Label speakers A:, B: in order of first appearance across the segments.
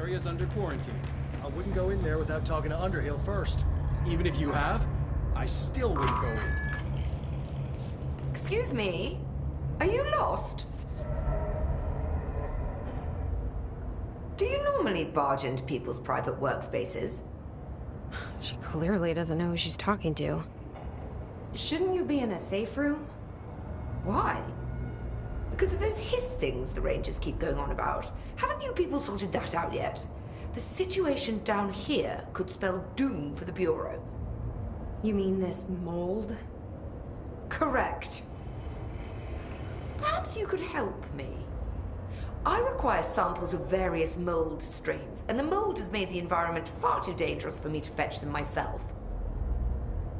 A: area's under quarantine.
B: I wouldn't go in there without talking to Underhill first.
A: Even if you have, I still wouldn't go in.
C: Excuse me? Are you lost? Do you normally barge into people's private workspaces?
D: She clearly doesn't know who she's talking to. Shouldn't you be in a safe room?
C: Why? Because of those hiss things the Rangers keep going on about. Haven't you people sorted that out yet? The situation down here could spell doom for the Bureau.
D: You mean this mold?
C: Correct. Perhaps you could help me. I require samples of various mold strains, and the mold has made the environment far too dangerous for me to fetch them myself.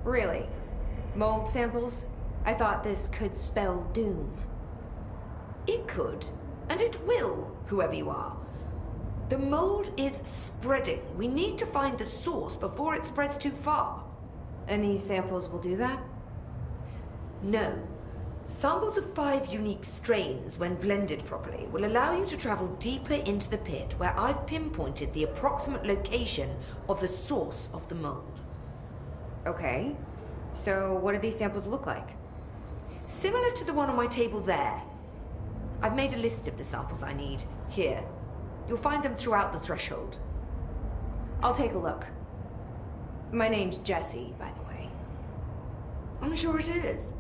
D: Really? Mold samples? I thought this could spell doom.
C: It could, and it will, whoever you are. The mold is spreading. We need to find the source before it spreads too far.
D: And these samples will do that?
C: No. Samples of 5 unique strains, when blended properly, will allow you to travel deeper into the pit, where I've pinpointed the approximate location of the source of the mold.
D: Okay. So what do these samples look like?
C: Similar to the one on my table there. I've made a list of the samples I need. Here. You'll find them throughout the threshold.
D: I'll take a look. My name's Jessie, by the way.
C: I'm sure it is.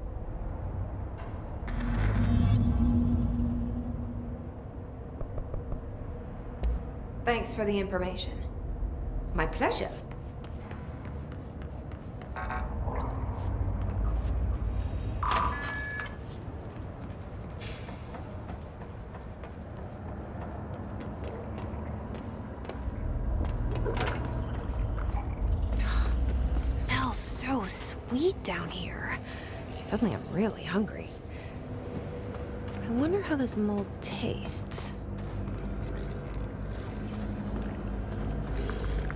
D: Thanks for the information.
C: My pleasure.
D: It smells so sweet down here. Suddenly I'm really hungry. I wonder how this mold tastes.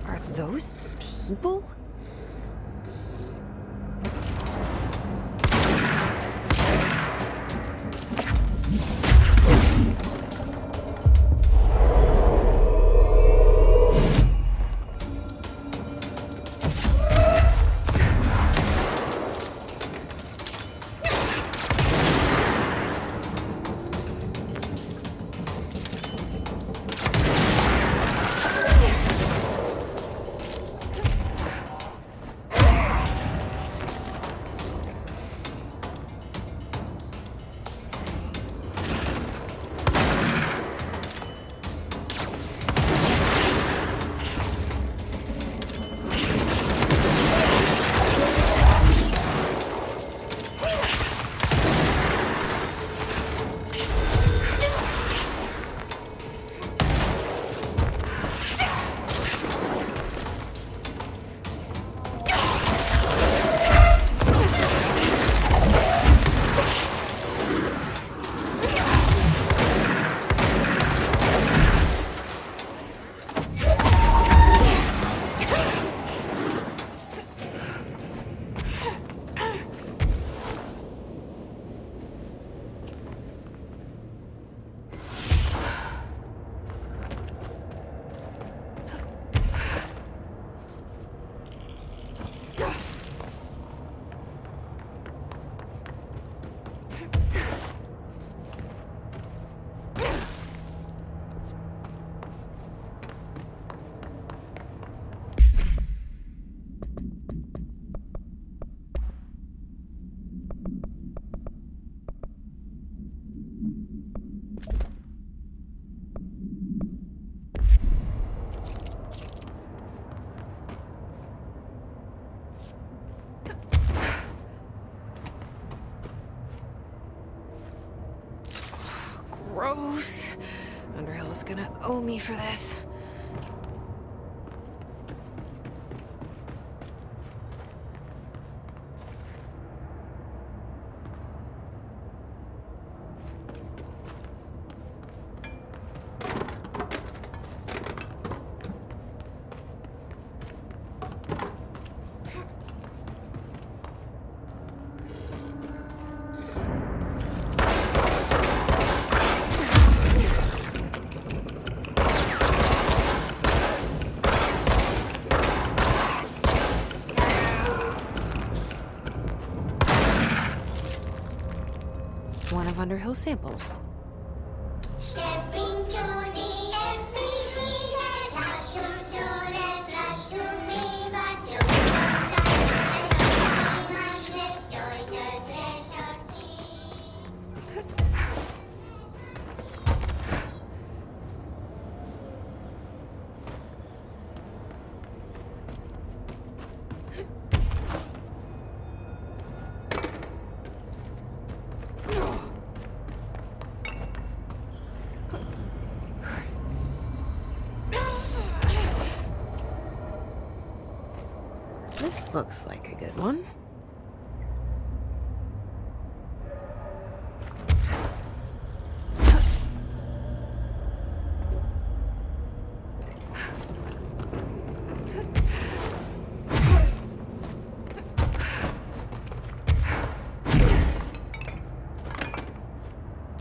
D: Are those people? Gross. Underhill is gonna owe me for this. Underhill samples.
E: Stepping to the FBC, there's lots to do, there's lots to be, but you can't stop. Let's join the treasure team.
D: This looks like a good one.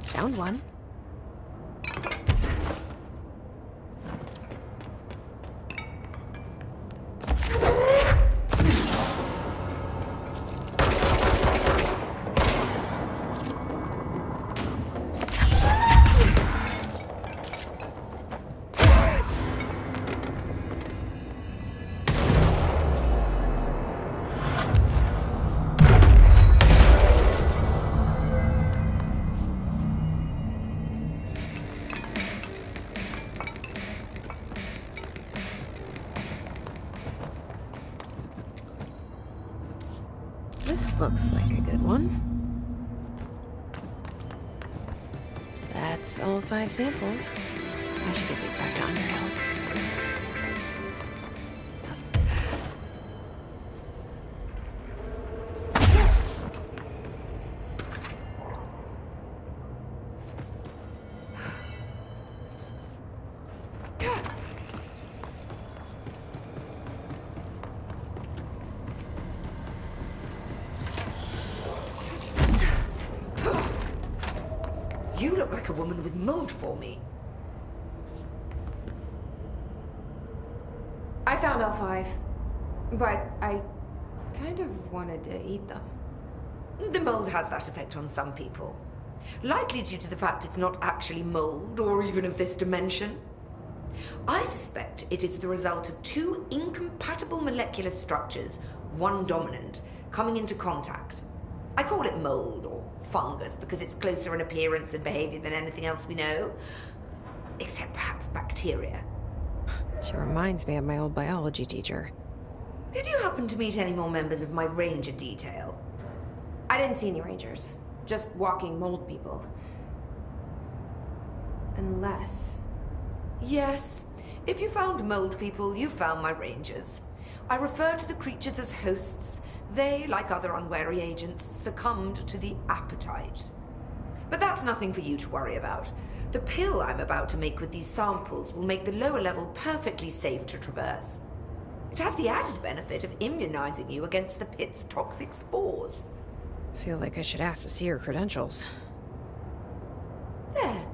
D: Found one. This looks like a good one. That's all 5 samples. I should get these back to Underhill.
C: You look like a woman with mold for me.
F: I found all 5, but I kind of wanted to eat them.
C: The mold has that effect on some people. Likely due to the fact it's not actually mold, or even of this dimension. I suspect it is the result of 2 incompatible molecular structures, one dominant, coming into contact. I call it mold, or fungus, because it's closer in appearance and behavior than anything else we know. Except perhaps bacteria.
D: She reminds me of my old biology teacher.
C: Did you happen to meet any more members of my ranger detail?
F: I didn't see any rangers, just walking mold people. Unless...
C: Yes. If you found mold people, you found my rangers. I refer to the creatures as hosts. They, like other unwary agents, succumbed to the appetite. But that's nothing for you to worry about. The pill I'm about to make with these samples will make the lower level perfectly safe to traverse. It has the added benefit of immunizing you against the pit's toxic spores.
D: Feel like I should ask to see her credentials.
C: There.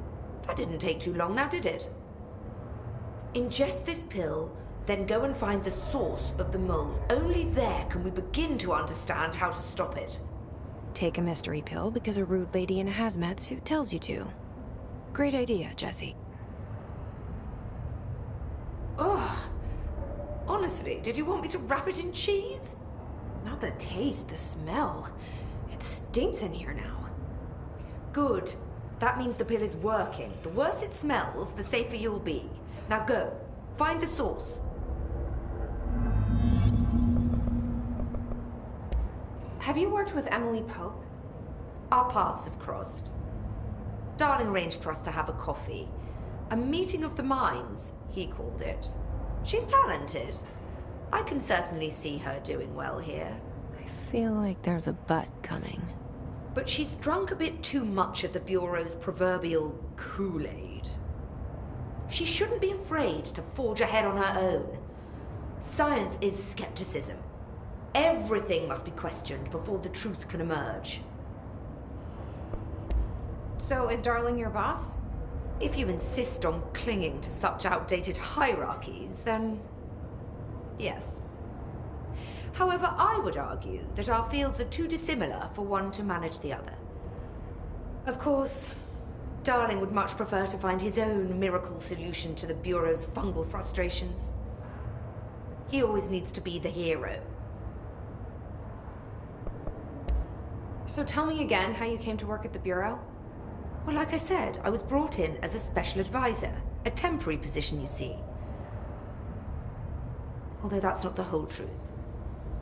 C: That didn't take too long now, did it? Ingest this pill, then go and find the source of the mold. Only there can we begin to understand how to stop it.
D: Take a mystery pill because a rude lady in a hazmat suit tells you to. Great idea, Jesse.
C: Ugh. Honestly, did you want me to wrap it in cheese?
F: not the taste, the smell. It stinks in here now.
C: Good. That means the pill is working. The worse it smells, the safer you'll be. Now go. Find the source.
F: Have you worked with Emily Pope?
C: Our paths have crossed. Darling arranged for us to have a coffee. A meeting of the minds, he called it. She's talented. I can certainly see her doing well here.
D: I feel like there's a but coming.
C: But she's drunk a bit too much of the Bureau's proverbial Kool-Aid. She shouldn't be afraid to forge ahead on her own. Science is skepticism. Everything must be questioned before the truth can emerge.
F: So is Darling your boss?
C: If you insist on clinging to such outdated hierarchies, then yes. However, I would argue that our fields are too dissimilar for one to manage the other. Of course, Darling would much prefer to find his own miracle solution to the Bureau's fungal frustrations. He always needs to be the hero.
F: So tell me again how you came to work at the Bureau?
C: Well, like I said, I was brought in as a special advisor. A temporary position, you see. Although that's not the whole truth.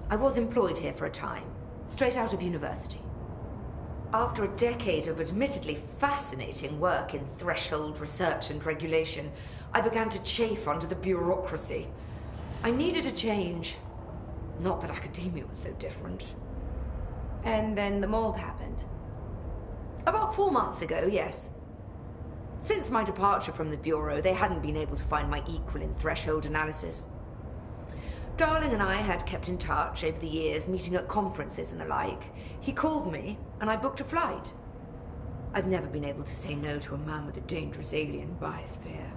C: I was employed here for a time, straight out of university. After a decade of admittedly fascinating work in threshold research and regulation, I began to chafe under the bureaucracy. I needed a change. Not that academia was so different.
F: And then the mold happened.
C: About 4 months ago, yes. Since my departure from the Bureau, they hadn't been able to find my equal in threshold analysis. Darling and I had kept in touch over the years, meeting at conferences and the like. He called me, and I booked a flight. I've never been able to say no to a man with a dangerous alien biosphere.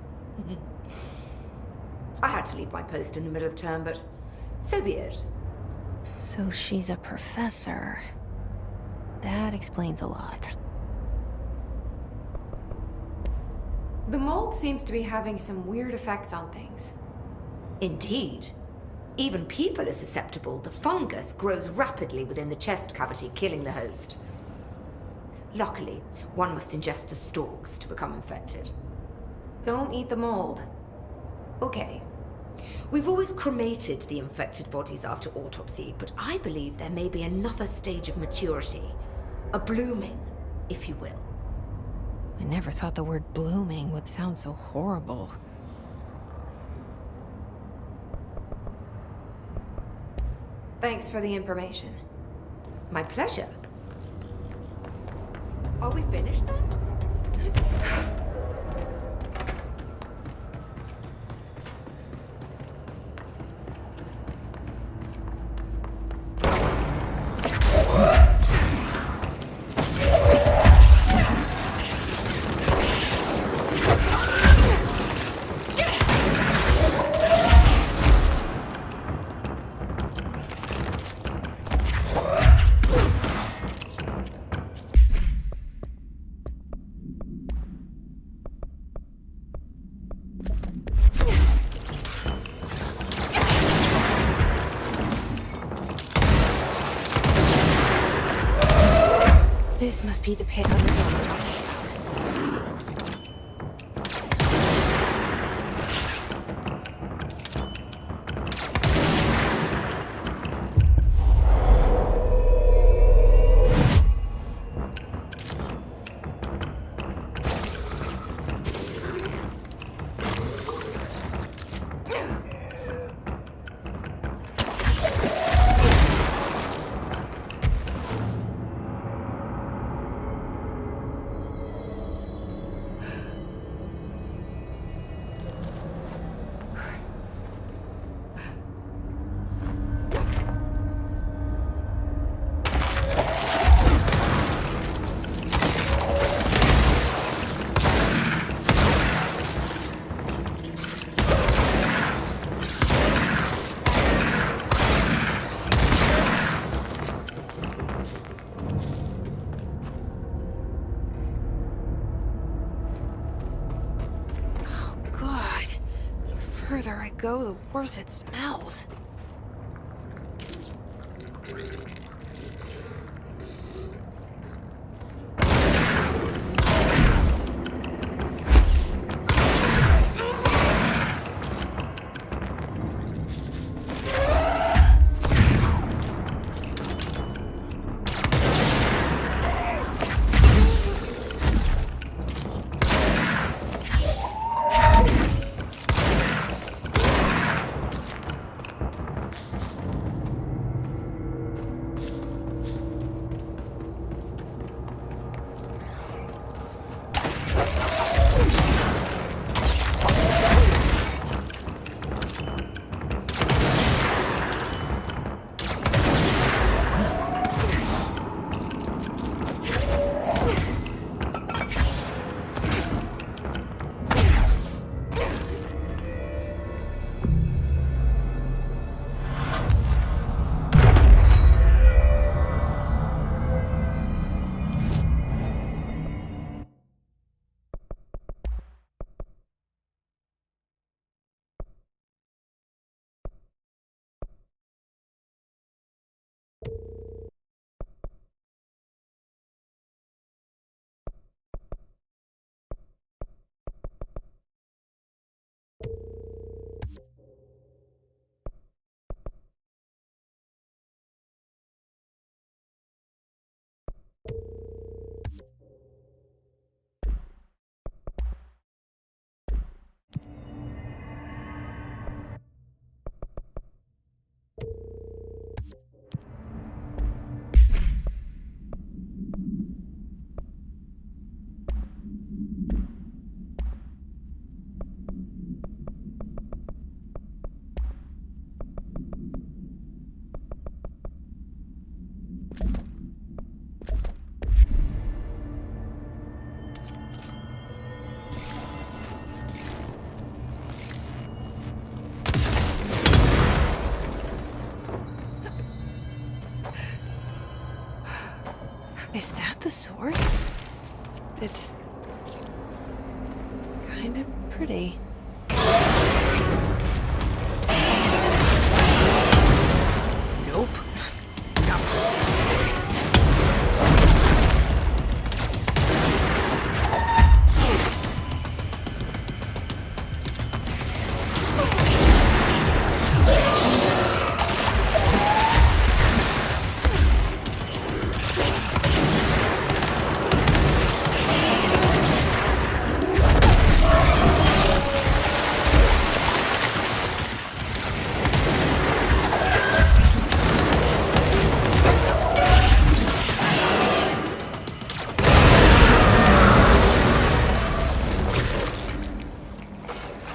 C: I had to leave my post in the middle of term, but so be it.
D: So she's a professor. That explains a lot.
F: The mold seems to be having some weird effects on things.
C: Indeed. Even people are susceptible. The fungus grows rapidly within the chest cavity, killing the host. Luckily, one must ingest the stalks to become infected.
F: Don't eat the mold. Okay.
C: We've always cremated the infected bodies after autopsy, but I believe there may be another stage of maturity. A blooming, if you will.
D: I never thought the word blooming would sound so horrible.
F: Thanks for the information.
C: My pleasure. Are we finished then?
D: This must be the pit underground's talking about. The further I go, the worse it smells. the source? It's kind of pretty. Nope.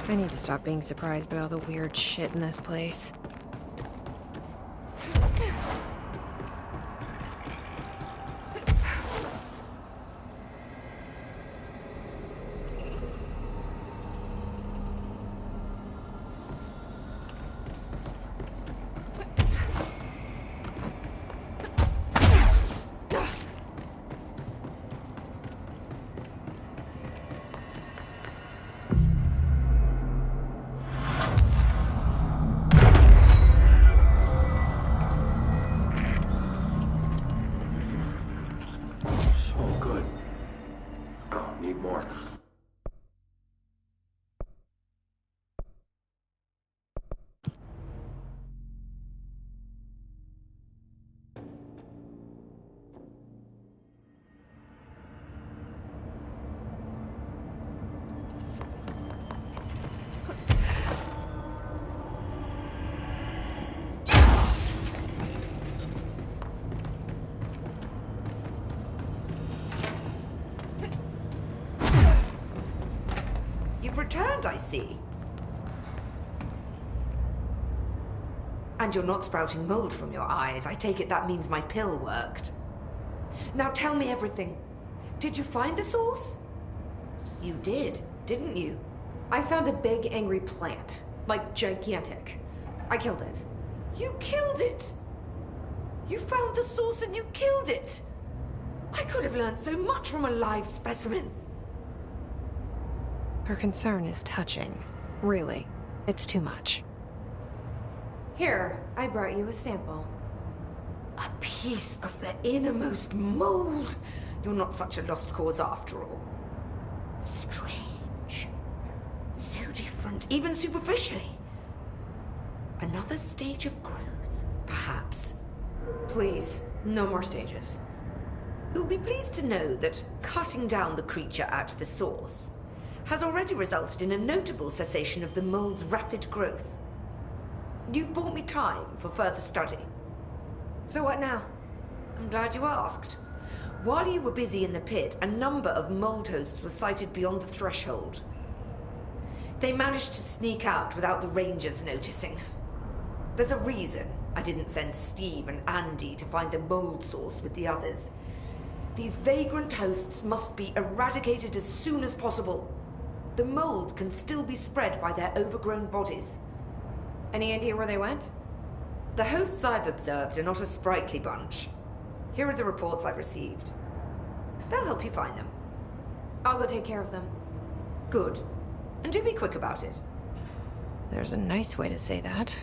D: I need to stop being surprised by all the weird shit in this place.
G: So good. Oh, need more.
C: You've returned, I see. And you're not sprouting mold from your eyes. I take it that means my pill worked. Now tell me everything. Did you find the source? You did, didn't you?
F: I found a big angry plant. Like, gigantic. I killed it.
C: You killed it! You found the source and you killed it! I could have learned so much from a live specimen.
D: Her concern is touching. Really, it's too much.
F: Here, I brought you a sample.
C: A piece of the innermost mold. You're not such a lost cause after all. Strange. So different, even superficially. Another stage of growth, perhaps.
F: Please, no more stages.
C: You'll be pleased to know that cutting down the creature at the source has already resulted in a notable cessation of the mold's rapid growth. You've bought me time for further study.
F: So what now?
C: I'm glad you asked. While you were busy in the pit, a number of mold hosts were sighted beyond the threshold. They managed to sneak out without the rangers noticing. There's a reason I didn't send Steve and Andy to find the mold source with the others. These vagrant hosts must be eradicated as soon as possible. The mold can still be spread by their overgrown bodies.
F: Any idea where they went?
C: The hosts I've observed are not a sprightly bunch. Here are the reports I've received. They'll help you find them.
F: I'll go take care of them.
C: Good. And do be quick about it.
D: There's a nice way to say that.